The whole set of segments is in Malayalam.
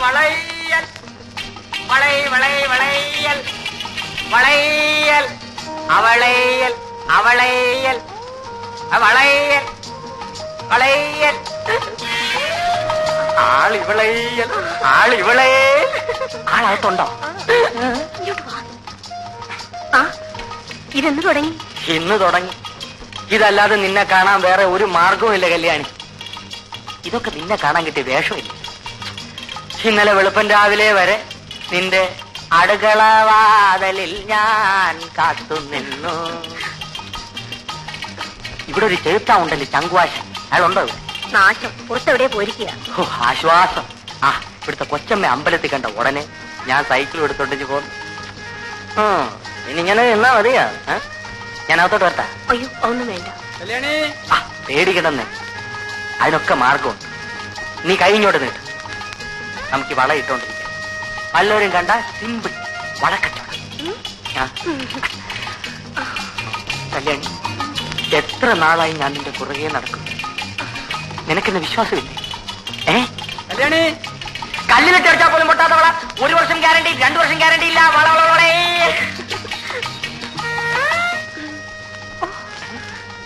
വളയൽ വളയൽ വളയൽ അവളയൽ അവളയൽ വളയൽ വളയൽ ആളിവളയൽ ആളിവളയൽ. ആളകത്തുണ്ടോ? ഇതെന്ന് തുടങ്ങി? ഇന്ന് തുടങ്ങി. ഇതല്ലാതെ നിന്നെ കാണാൻ വേറെ ഒരു മാർഗവും ഇല്ല കല്യാണി. ഇതൊക്കെ നിന്നെ കാണാൻ കിട്ടിയ വേഷമില്ല. ഇന്നലെ വെളുപ്പൻ രാവിലെ വരെ നിന്റെ അടുക്കളവാതലിൽ ഞാൻ കാത്തുനിന്നു. ഇവിടെ ഒരു ചെറുത്താ ഉണ്ടല്ലോ, ചങ്കുവാശൻ. അയാളുണ്ടോ? നാശം, പുറത്തെവിടെ പോയിരിക്കുക. ആശ്വാസം. ഇവിടുത്തെ കൊച്ചമ്മ അമ്പലത്തിൽ കണ്ട ഉടനെ ഞാൻ സൈക്കിൾ എടുത്തോണ്ടിച്ച് പോന്നു. ഇനിങ്ങനെ എന്നാ മതിയാ? ഞാൻ അകത്തോട്ട് വരട്ടാ? അയ്യോ, ഒന്നും വേണ്ട. പേടിക്കണമെന്നേ, അതിനൊക്കെ മാർഗമുണ്ട്. നീ കഴിഞ്ഞോട്ട് നീട്ട്, നമുക്ക് വള ഇട്ടോണ്ടിരിക്കാം. വല്ലവരും കണ്ട സിമ്പിൾ വളക്കച്ചവടം. കല്യാണി, എത്ര നാളായി ഞാൻ നിന്റെ പുറകെ നടക്കും. നിനക്കെന്നെ വിശ്വാസമില്ലേ? കല്യാണി, കല്ലിലിട്ട് അടിച്ചാൽ പോലും പൊട്ടാത്ത വള. 1 വർഷം ഗ്യാരണ്ടി, 2 വർഷം ഗ്യാരണ്ടി ഇല്ല. വള വള വളേ.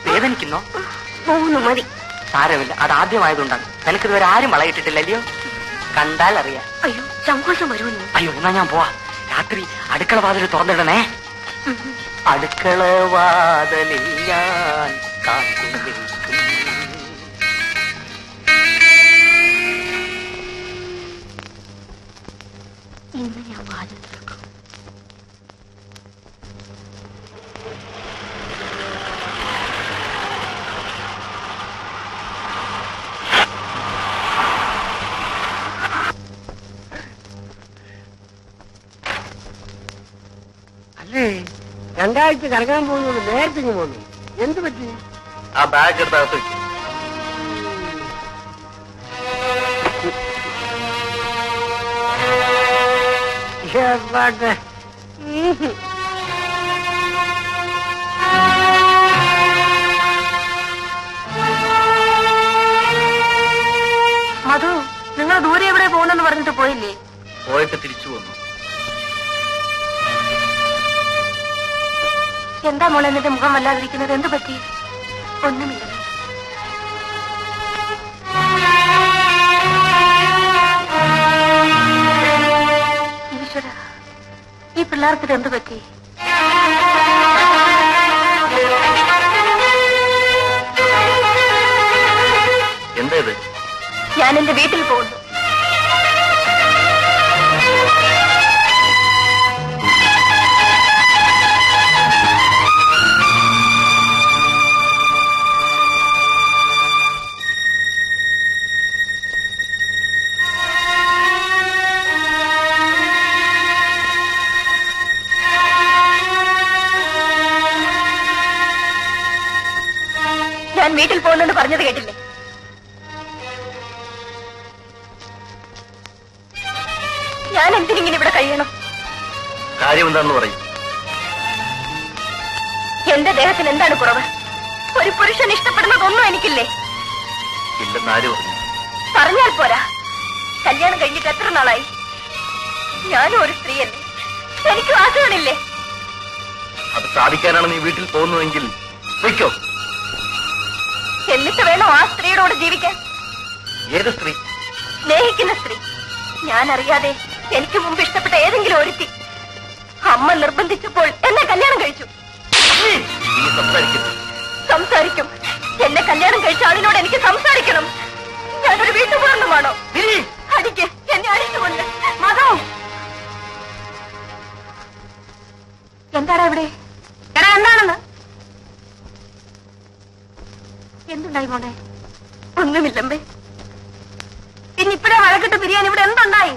വേദനിക്കുന്നോ? 3 മതി. സാരമില്ല, അതാദ്യമായതുകൊണ്ടാണ്. നിനക്കിതുവരെ ആരും വളയിട്ടിട്ടില്ലല്ലോ. കണ്ടാൽ അറിയാം. അയ്യോ, സങ്കോചം വരുമെന്ന്. അയ്യോ, എന്നാ ഞാൻ പോവാ. രാത്രി അടുക്കള വാതിൽ തുറന്നിടണേ. അടുക്കള വാതിലിൽ ഞാൻ കാത്തു നിൽക്കും. ഇന്ന് ഞാൻ വാതിൽ തുറക്കും. അല്ലേ, 2 ആഴ്ച കറങ്ങാൻ പോകുന്നത് നേരത്തെ പോന്നു. എന്ത് പറ്റി? ആ ബാഗ് എടുത്തകത്ത് വെക്കും. മധു, നിങ്ങൾ ദൂരെ എവിടെ പോകുന്നെന്ന് പറഞ്ഞിട്ട് പോയില്ലേ? പോയിട്ട് തിരിച്ചു പോന്നു. എന്താ മോളെ എന്നിട്ട് മുഖം വല്ലാതിരിക്കുന്നത്? എന്ത് പറ്റി? ഒന്നുമില്ല. ഈശ്വര, ഈ പിള്ളേർക്ക് എന്ത് പറ്റി? എന്തേത്? ഞാൻ എന്റെ വീട്ടിൽ പോകുന്നു. ഞാൻ വീട്ടിൽ പോകുന്നെന്ന് പറഞ്ഞത് കേട്ടില്ലേ? ഞാൻ എന്തിനിങ്ങനെ ഇവിടെ കഴിയണം? കാര്യം എന്താന്ന് പറയും. എന്റെ ദേഹത്തിന് എന്താണ് കുറവ്? ഒരു പുരുഷൻ ഇഷ്ടപ്പെടുന്നതൊന്നും എനിക്കില്ലേ? ഇല്ലെന്നാര് പറഞ്ഞു? പറഞ്ഞാൽ പോരാ. കല്യാണം കഴിഞ്ഞിട്ട് എത്ര നാളായി? ഞാനും ഒരു സ്ത്രീയല്ലേ, എനിക്കും ആശകളില്ലേ? അത് സാധിക്കാനാണ് നീ വീട്ടിൽ പോകുന്നതെങ്കിൽ വയ്ക്കോ. എന്നിട്ട് വേണോ ആ സ്ത്രീയോട് ജീവിക്കാൻ? ഏത് സ്ത്രീ? സ്നേഹിക്കുന്ന സ്ത്രീ. ഞാൻ അറിയാതെ എനിക്ക് മുമ്പ് ഇഷ്ടപ്പെട്ട ഏതെങ്കിലും ഒരുത്തി അമ്മ നിർബന്ധിച്ചപ്പോൾ എന്നെ കല്യാണം കഴിച്ചു. സംസാരിക്കും. എന്നെ കല്യാണം കഴിച്ച ആളിനോട് എനിക്ക് സംസാരിക്കണം. ഞാനൊരു വീട്ടുപൂർണ്ണമാണോ? അടിക്ക്, എന്നെ അടിച്ചുകൊണ്ട്. മതോ, എന്താടാ ഇവിടെ? എടാ, എന്താണെന്ന്? എന്തുണ്ടായി മോനെ? ഒന്നുമില്ലമ്പേ. പിന്നെ ഇപ്പഴേ വഴക്കിട്ട് പിരിയാൻ ഇവിടെ എന്തുണ്ടായി?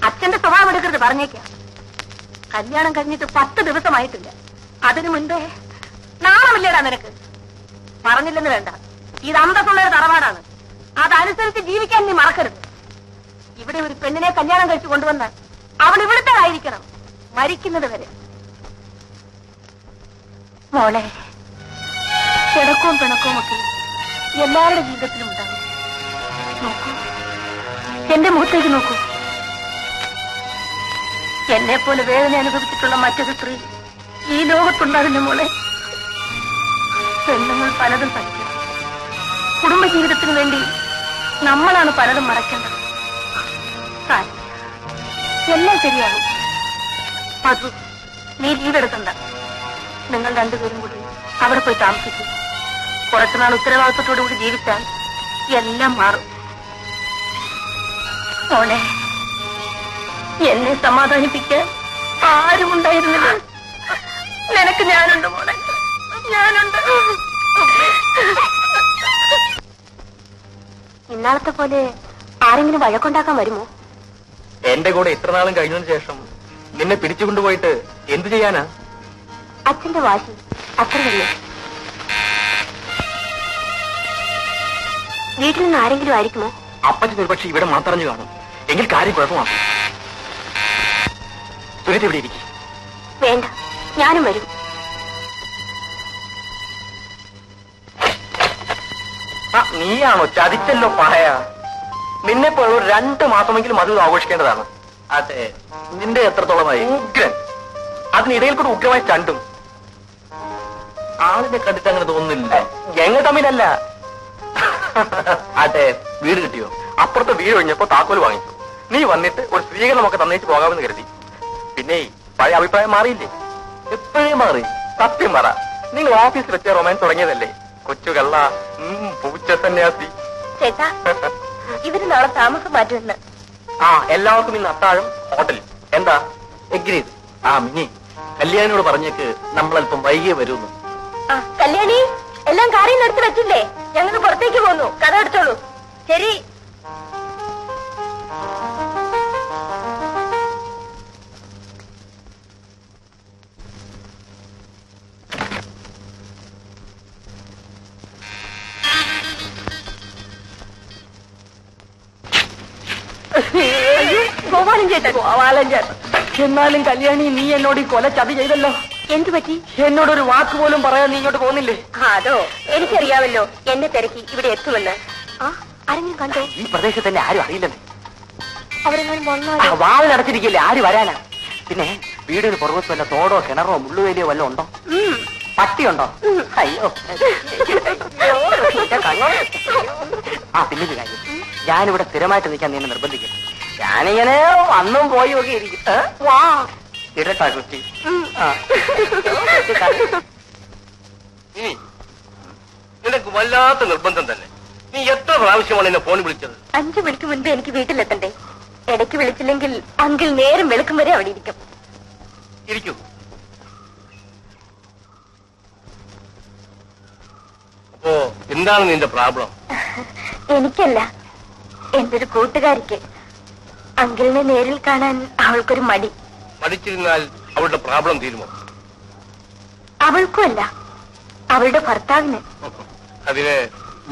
അച്ഛന്റെ സ്വഭാവം എടുക്കരുത്, പറഞ്ഞേക്കാം. കല്യാണം കഴിഞ്ഞിട്ട് 10 ദിവസമായിട്ടില്ല. അതിനു മുൻപേ നാണമില്ലേടാ നിനക്ക്? പറഞ്ഞില്ലെന്ന് വേണ്ട, ഇത് അന്തസ്സുള്ളൊരു തറവാടാണ്. അതനുസരിച്ച് ജീവിക്കാൻ നീ മറക്കരുത്. ഇവിടെ ഒരു പെണ്ണിനെ കല്യാണം കഴിച്ചു കൊണ്ടുവന്നാൽ അവൾ ഇവിടുത്തേതായിരിക്കണം, മരിക്കുന്നത് വരെ. മോളെ, കിടക്കവും പിണക്കവും ഒക്കെ എല്ലാവരുടെ ജീവിതത്തിലും ഉണ്ടാകും. നോക്കൂ, എന്റെ മുഖത്തേക്ക് നോക്കൂ. എന്നെ പോലെ വേദന അനുഭവിച്ചിട്ടുള്ള മറ്റൊരു സ്ത്രീ ഈ ലോകത്തുണ്ടാകുന്ന മോളെ. പെണ്ണുങ്ങൾ പലതും സഹിക്കണം. കുടുംബജീവിതത്തിന് വേണ്ടി നമ്മളാണ് പലതും മറക്കേണ്ടത്. എല്ലാം ശരിയാകും. മധു, നീ ലീവ് എടുക്കണ്ട. നിങ്ങൾ രണ്ടുപേരും കൂടി അവിടെ പോയി താമസിക്കും. കുറച്ചുനാൾ ഉത്തരവാദിത്വത്തോടു കൂടി ജീവിച്ചാൽ എല്ലാം മാറും. മോളെ, എന്നെ സമാധാനിപ്പിക്കാൻ ആരും ഉണ്ടായിരുന്നില്ല. നിനക്ക് ഞാനുണ്ട് മോളെ, ഞാനുണ്ട്. ഇന്നാളത്തെ പോലെ ആരെങ്കിലും വഴക്കുണ്ടാക്കാൻ വരുമോ? എന്റെ കൂടെ ഇത്ര നാളും കഴിഞ്ഞതിന് ശേഷം നിന്നെ പിടിച്ചുകൊണ്ടുപോയിട്ട് എന്തു ചെയ്യാനാ? അച്ഛന്റെ വാശി അത്ര തന്നെ. വീട്ടിൽ നിന്ന് ആരെങ്കിലും ആയിരിക്കുമോ? അപ്പച്ചൻ ഒരുപക്ഷെ ഇവിടെ മാത്രഞ്ഞു കാണും. എങ്കിൽ കാര്യം കുഴപ്പമാക്കും. സുരേഷ് ഇവിടെ ഇരിക്കും. വേണ്ട, ഞാനും വരും. നീയാണോ? ചതിച്ചല്ലോ പായ. നിന്നെ പോലെ 2 മാസമെങ്കിലും അത് ആഘോഷിക്കേണ്ടതാണ്. അതെ, നിന്റെ എത്രത്തോളമായി? ഉഗ്രൻ. അതിനിടയിൽ കൂടെ ഉഗ്രമായി ചണ്ടും. ആളിനെ കണ്ടിട്ട് അങ്ങനെ തോന്നുന്നില്ല. ഞങ്ങൾ തമ്മിലല്ല. അതെ, വീട് കിട്ടിയോ? അപ്പുറത്തെ വീട് ഒഴിഞ്ഞപ്പോ താക്കോൽ വാങ്ങിച്ചു. നീ വന്നിട്ട് ഒരു സ്വീകരണമൊക്കെ തന്നേച്ച് പോകാമെന്ന് കരുതി. പിന്നെ പഴയ അഭിപ്രായം മാറിയില്ലേ? എപ്പോഴേ മാറി. സത്യം പറ, നിങ്ങൾ ഓഫീസിൽ വെച്ച റൊമാൻസ് തുടങ്ങിയതല്ലേ? കൊച്ചു കള്ള, പൂച്ച സന്യാസി. ചേട്ടാ, ഇവര് നാളെ താമസം മാറ്റുമെന്ന്. എല്ലാവർക്കും ഇന്ന് അത്താഴം ഹോട്ടലിൽ. എന്താ? എഗ്രീഡ്. മിനി, കല്യാണിയോട് പറഞ്ഞേക്ക് നമ്മളല്പം വൈകിയേ വരുന്നു. കല്യാണി, എല്ലാം കാര്യം എടുത്ത് വെച്ചില്ലേ? ഞങ്ങൾ പുറത്തേക്ക് പോന്നു. കഥ എടുത്തോളൂ. ശരി. ഗോപാലൻ ചേട്ടൻ. ഗോപാലൻ ചേട്ടൻ. എന്നാലും കല്യാണി, നീ എന്നോട് ഈ കൊല ചതി ചെയ്തല്ലോ. എന്തു പറ്റി? എന്നോടൊരു വാക്ക് പോലും പറയാൻ നീ ഇങ്ങോട്ട് പോകുന്നില്ലേ? അതോ, എനിക്കറിയാമല്ലോ എന്നെ തിരക്കി ഇവിടെ എത്തുമെന്ന്. ആരെങ്കിലും കണ്ടോ? ഈ പ്രദേശത്ത് തന്നെ ആരും അറിയില്ലെന്ന്. അവരെങ്ങാനും വന്നോ? വാളിനടച്ചിരിക്കില്ലേ, ആര് വരാനാ? പിന്നെ വീടിന് പുറകത്ത് വല്ല തോടോ കിണറോ മുള്ളുവേലിയോ വല്ലതും ഉണ്ടോ? പട്ടിയുണ്ടോ? അയ്യോ. പിന്നെ ഒരു കാര്യം, ഞാനിവിടെ സ്ഥിരമായിട്ട് നിൽക്കാൻ നീ എന്നെ നിർബന്ധിക്കും. ഞാനിങ്ങനെ വന്നും പോയി ഒക്കെ ഇരിക്കും. ഇരട്ടാ കുട്ടി. നിനക്ക് വല്ലാത്ത നിർബന്ധം തന്നെ. നീ എത്ര പ്രാവശ്യമാണ് എന്നെ ഫോൺ വിളിച്ചത്? 5 മണിക്ക് മുൻപ് എനിക്ക് വീട്ടിലെത്തണ്ടേ. ഇടയ്ക്ക് വിളിച്ചില്ലെങ്കിൽ അങ്കിൾ നേരം വെളുക്കും വരെ അവിടെ ഇരിക്കും. ഇരിക്കൂ. അപ്പോ എന്താണ് നിന്റെ പ്രോബ്ലം? എനിക്കല്ല, എന്റെ ഒരു കൂട്ടുകാരിക്ക്. അങ്കിളിനെ നേരിൽ കാണാൻ അവൾക്കൊരു മടി. മടിച്ചിരുന്നാൽ അവളുടെ പ്രോബ്ലം തീരുമോ? അവൾക്കും അല്ല, അവളുടെ ഭർത്താവിന്. അതിന്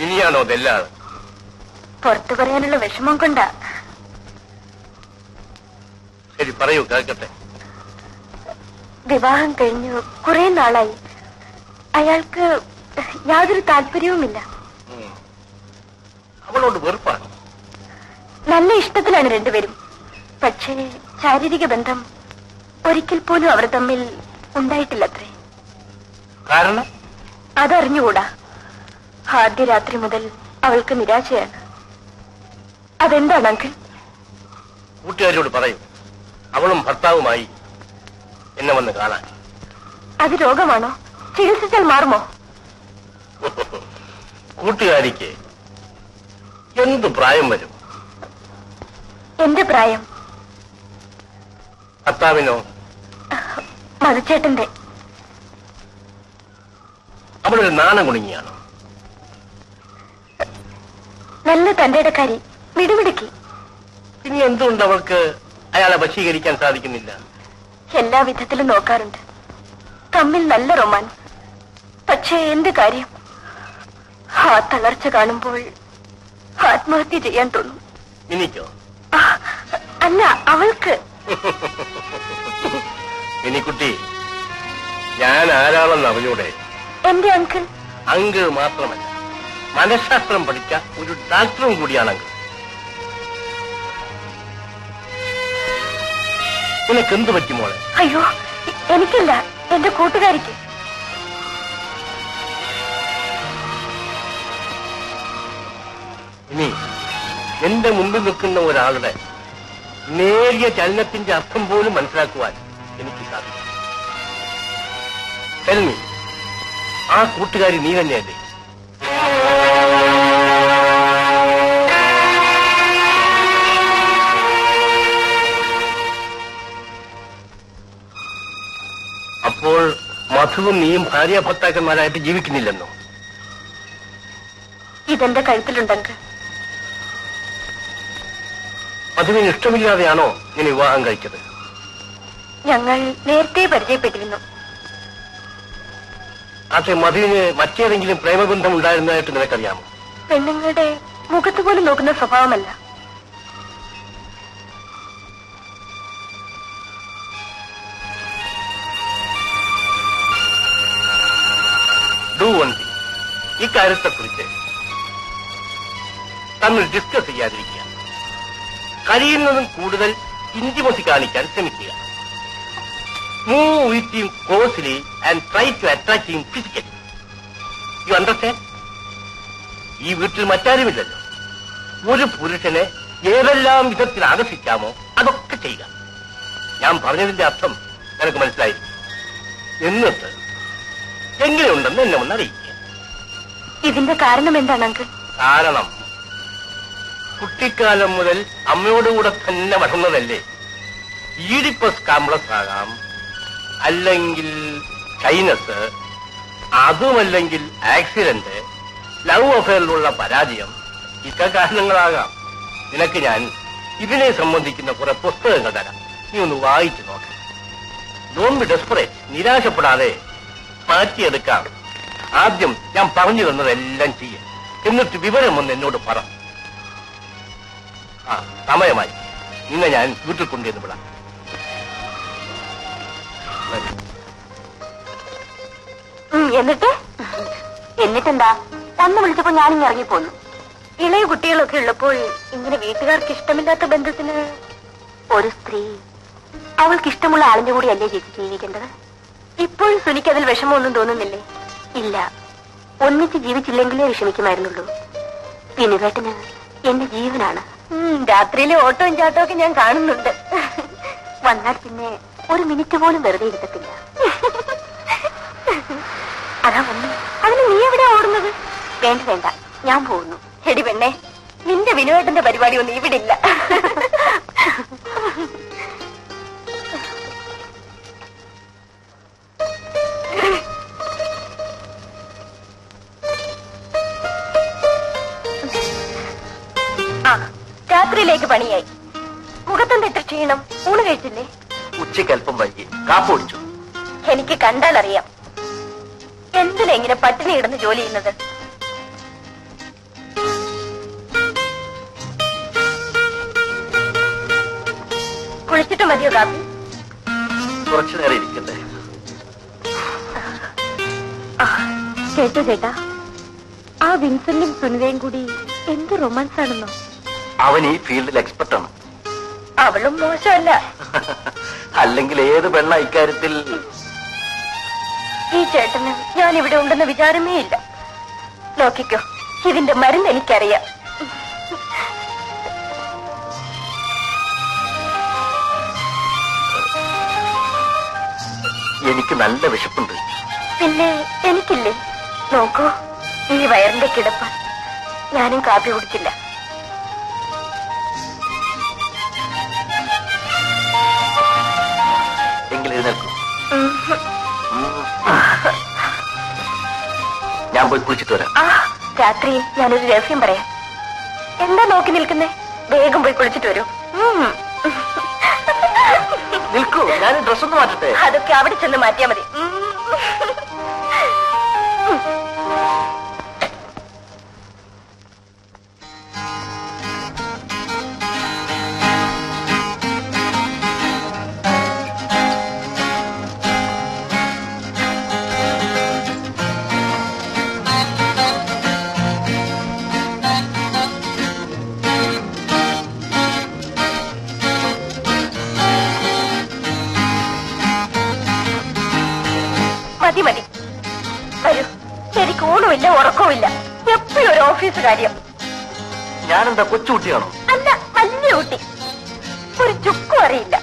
ഇനിയാണോ ഇതെല്ലാം? പുറത്തു പറയാനുള്ള വിഷമം കൊണ്ടാ. ശരി, പറയൂ, കേൾക്കട്ടെ. വിവാഹം കഴിഞ്ഞു കുറെ നാളായി. അയാൾക്ക് യാതൊരു താല്പര്യവുമില്ല. അവളോട് വെറുപ്പാണ്. നല്ല ഇഷ്ടത്തിലാണ് രണ്ടുപേരും. പക്ഷേ ശാരീരിക ബന്ധം ഒരിക്കൽ പോലും അവർ തമ്മിൽ ഉണ്ടായിട്ടില്ലത്രേ. കാരണം? അതറിഞ്ഞുകൂടാ. ആദ്യ രാത്രി മുതൽ അവൾക്ക് നിരാശയാണ്. അതെന്താണ് അങ്കിൾ? കൂട്ടുകാരിയോട് പറയൂ, അവളും ഭർത്താവുമായി എന്നെ വന്ന് കാണാൻ. അത് രോഗമാണോ? ചികിത്സിച്ചാൽ മാറുമോ? കൂട്ടുകാരിക്ക് എന്ത് പ്രായം വരും? എന്റെ പ്രായം. ഭർത്താവിനോ? മധുച്ചേട്ടന്റെ. അവളൊരു നാണം കുണുങ്ങിയാണോ? നല്ല തന്റെടക്കാരി, മിടുമിടുക്കി. ഇനി എന്തുകൊണ്ട് അവൾക്ക് അയാളെ വശീകരിക്കാൻ സാധിക്കുന്നില്ല? എല്ലാ വിധത്തിലും നോക്കാറുണ്ട്. തമ്മിൽ നല്ല റൊമാൻസ്. പക്ഷേ എന്ത് കാര്യം? ആ തളർച്ച കാണുമ്പോൾ ആത്മഹത്യ ചെയ്യാൻ തോന്നും. എനിക്കോ? അല്ല, അവൾക്ക്. മിനിക്കുട്ടി, ഞാൻ ആരാണെന്ന് അറിഞ്ഞൂടെ? എന്റെ അങ്കിൾ. അങ്കിൾ മാത്രമല്ല, മനഃശാസ്ത്രം പഠിച്ച ഒരു ഡാക്ടറും കൂടിയാണെങ്കിൽ നിനക്ക് എന്ത് പറ്റി മോളെ? അയ്യോ, എനിക്കില്ല, എന്റെ കൂട്ടുകാരിക്ക്. ഇനി എന്റെ മുമ്പിൽ നിൽക്കുന്ന ഒരാളുടെ നേരിയ ചലനത്തിന്റെ അർത്ഥം പോലും മനസ്സിലാക്കുവാൻ എനിക്ക് സാധിക്കും. തെൽമി, ആ കൂട്ടുകാരി നീ തന്നെയല്ലേ? അപ്പോൾ മധുവും നീയും ഭാര്യ ഭർത്താക്കന്മാരായിട്ട് ജീവിക്കുന്നില്ലെന്നോ? ഇതെന്റെ കഴുത്തിലുണ്ടെങ്കിൽ മധുവിന് ഇഷ്ടമില്ലാതെയാണോ ഞാൻ വിവാഹം കഴിച്ചത്? ഞങ്ങൾ നേരത്തെ പരിചയപ്പെട്ടിരുന്നു. പക്ഷെ മധുവിന് മറ്റേതെങ്കിലും പ്രേമബന്ധം ഉണ്ടായിരുന്നതായിട്ട് നിനക്കറിയാമോ? പെണ്ണുങ്ങളുടെ മുഖത്ത് പോലും നോക്കുന്ന സ്വഭാവമല്ല. ഇക്കാര്യത്തെക്കുറിച്ച് തമ്മിൽ ഡിസ്കസ് ചെയ്യാതിരിക്കുക. കഴിയുന്നതും കൂടുതൽ ഇന്റിമസി കാണിക്കാൻ ശ്രമിക്കുക. Move with him closely and try to attract him physically. You understand? ഈ വീട്ടിൽ മറ്റാരുമില്ലല്ലോ. ഒരു പുരുഷനെ ഏതെല്ലാം വിധത്തിൽ ആകർഷിക്കാമോ അതൊക്കെ ചെയ്യുക. ഞാൻ പറഞ്ഞതിന്റെ അർത്ഥം നിനക്ക് മനസ്സിലായിരിക്കും. എന്നിട്ട് എങ്ങനെയുണ്ടെന്ന് എന്നെ ഒന്ന് അറിയിക്കുക. ഇതിന്റെ കാരണം എന്താണ് അങ്കിൾ? കാരണം കുട്ടിക്കാലം മുതൽ അമ്മയോടുകൂടെ തന്നെ വളർന്നതല്ലേ. ഈഡിപ്പസ് കോംപ്ലക്സ് ആകാം, അല്ലെങ്കിൽ ഷൈനസ്, അതുമല്ലെങ്കിൽ ആക്സിഡന്റ്, ലവ് അഫെയറിലുള്ള പരാജയം, ഇത്ര കാരണങ്ങളാകാം. നിനക്ക് ഞാൻ ഇതിനെ സംബന്ധിക്കുന്ന കുറെ പുസ്തകങ്ങൾ തരാം. നീ ഒന്ന് വായിച്ചു നോക്കാം. Don't be desperate. നിരാശപ്പെടാതെ മാറ്റിയെടുക്കാം. ആദ്യം ഞാൻ പറഞ്ഞു തന്നതെല്ലാം ചെയ്യും. എന്നിട്ട് വിവരം ഒന്ന് എന്നോട് പറ. സമയമായി. നിന്നെ ഞാൻ വീട്ടിൽ കൊണ്ടുവന്ന് വിടാം. എന്നിട്ടെന്താ? ഒന്ന് വിളിച്ചപ്പോ ഞാനിങ്ങ് ഇറങ്ങിപ്പോന്നു. ഇളയ കുട്ടികളൊക്കെ ഉള്ളപ്പോൾ ഇങ്ങനെ വീട്ടുകാർക്ക് ഇഷ്ടമില്ലാത്ത ബന്ധത്തിന് ഒരു സ്ത്രീ അവൾക്ക് ഇഷ്ടമുള്ള ആളിന്റെ കൂടി അല്ലേ ചേച്ചി ജീവിക്കേണ്ടത്? ഇപ്പോഴും സുനിക്ക് അതിൽ വിഷമമൊന്നും തോന്നുന്നില്ലേ? ഇല്ല, ഒന്നിച്ച് ജീവിച്ചില്ലെങ്കിലേ വിഷമിക്കുമായിരുന്നുള്ളൂ. വിനുവേട്ടന് എന്റെ ജീവനാണ്. രാത്രിയിലെ ഓട്ടവും ചാട്ടവും ഒക്കെ ഞാൻ കാണുന്നുണ്ട്. വന്നാൽ പിന്നെ ഒരു മിനിറ്റ് പോലും വെറുതെ ഇരുത്തത്തില്ല. അതാ വന്നു. അതിന് നീ എവിടെയാ ഓടുന്നത്? വേണ്ട വേണ്ട, ഞാൻ പോകുന്നു. എടി പെണ്ണെ, നിന്റെ വിനുവേട്ടന്റെ പരിപാടി ഒന്നും ഇവിടെ ഇല്ല. രാത്രിയിലേക്ക് പണിയായി. മുഖത്തെന്ത് എത്ര ക്ഷീണം? ഊണ് കഴിച്ചില്ലേ? ഉച്ചയ്ക്ക് അല്പം വൈകി. കാപ്പ് ഒഴിച്ചു. എനിക്ക് കണ്ടാൽ അറിയാം എന്തിനാ ഇങ്ങനെ പട്ടിണി കിടന്ന് ജോലി ചെയ്യുന്നത്. കുളിച്ചിട്ട് മതിയോ കാപ്പി? കുറച്ചു നേരം ഇരിക്കട്ടെ. കേട്ടോ ചേട്ടാ, ആ വിൻസെന്റും സുനിതയും കൂടി എന്ത് റൊമാൻസ് ആണെന്നോ. അവൻ ഈ ഫീൽഡിൽ എക്സ്പെർട്ടാണ്. അവളും മോശമല്ല. അല്ലെങ്കിൽ ഏത് പെണ്ണ ഇക്കാര്യത്തിൽ? ഈ ചേട്ടന് ഞാൻ ഇവിടെ ഉണ്ടെന്ന വിചാരമേ ഇല്ല. നോക്കിക്കോ, ഇതിന്റെ മരുന്ന് എനിക്കറിയാം. എനിക്ക് നല്ല വിശപ്പുണ്ട്. പിന്നെ എനിക്കില്ലേ? നോക്കൂ, ഈ വയറിന്റെ കിടപ്പ്. ഞാനും കാപ്പി കുടിച്ചില്ല. എങ്കിൽ എഴുന്നേൽക്കൂ. ഞാൻ പോയി കുളിച്ചിട്ട് വരാം. രാത്രി ഞാനൊരു രഹസ്യം പറയാം. എന്താ നോക്കി നിൽക്കുന്നേ? വേഗം പോയി കുളിച്ചിട്ട് വരൂ. നിൽക്കൂ, ഞാൻ ഡ്രസ് ഒന്ന് മാറ്റട്ടെ. അതൊക്കെ അവിടെ ചെന്ന് മാറ്റിയാ മതി. ഓഫീസ് കാര്യം. ഞാനെന്താ കൊച്ചുകുട്ടിയാണോ? അല്ല, വലിയ കുട്ടി. ഒരു ചുക്കും അറിയില്ല.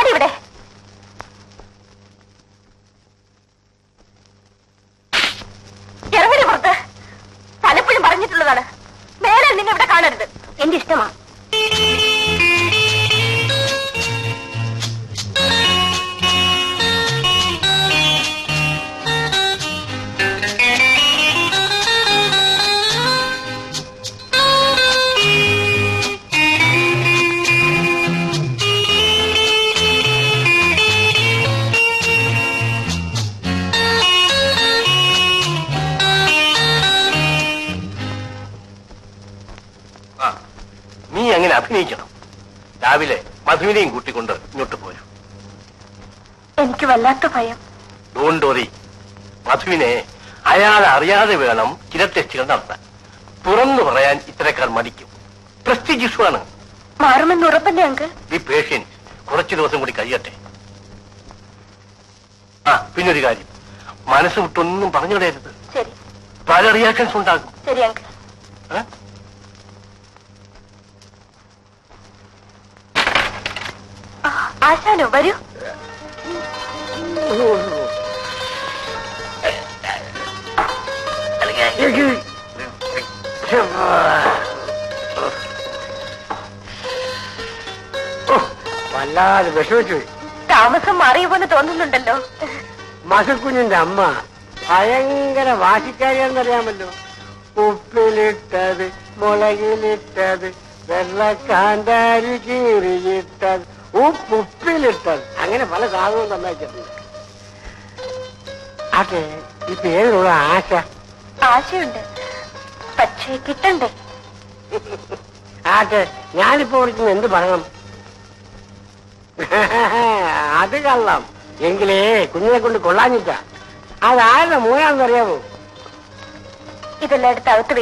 ഇവിടെ ഇറങ്ങി പുറത്ത്. പലപ്പോഴും പറഞ്ഞിട്ടുള്ളതാണ്, മേലെ നിന്നെ ഇവിടെ കാണരുത്. എന്റെ ഇഷ്ടമാണ്. നീ അങ്ങനെ അഭിനയിക്കണം. രാവിലെ മധുവിനെയും കൂട്ടിക്കൊണ്ട് ഇങ്ങോട്ട് പോരും. എനിക്ക് വല്ലാത്ത ഭയം. Don't worry. മധുവിനെ അയാൾ അറിയാതെ വേണം ചില ടെസ്റ്റുകൾ നടത്താൻ. തുറന്നു പറയാൻ ഇത്തരക്കാർ മടിക്കും. പ്രസ്റ്റീജ് ഇഷ്യൂ ആണ്. മാറുമെന്ന് ഉറപ്പല്ലേ അങ്കിൾ? B patients. കുറച്ചു ദിവസം കൂടി കഴിയട്ടെ. പിന്നൊരു കാര്യം, മനസ്സ് വിട്ടൊന്നും പറഞ്ഞിടരുത്. ശരി. പല റിയാക്ഷൻസ് ഉണ്ടാകും. ശരി അങ്കിൾ. ആശാനോ, വരൂ. വല്ലാതെ വിഷമിച്ചു. താമസം മാറിയ പോലെ തോന്നുന്നുണ്ടല്ലോ. മസക്കുഞ്ഞിന്റെ അമ്മ ഭയങ്കര വാശിക്കാരിയാണെന്നറിയാമല്ലോ. ഉപ്പിലിട്ടത്, മുളകിലിട്ടത്, വെള്ളക്കാന്താരി കീറിയിട്ടത്, ഉപ്പിലിട്ടത്, അങ്ങനെ പല സാധനവും തന്നേച്ചിട്ടുണ്ട്. അതെ, ഇപ്പൊ ഏതിനുള്ള ആശ? ആശയുണ്ട്, പക്ഷേ കിട്ടണ്ടേ. ആട്ടെ, ഞാനിപ്പോ വിളിക്കുന്ന എന്ത് പറയണം? അത് കള്ളം. എങ്കിലേ കുഞ്ഞിനെ കൊണ്ട് കൊള്ളാഞ്ഞിട്ടാ. അതാരുടെ മൂന്നാണെന്നറിയാമോ? ഇതെല്ലാം എടുത്ത് അകത്ത്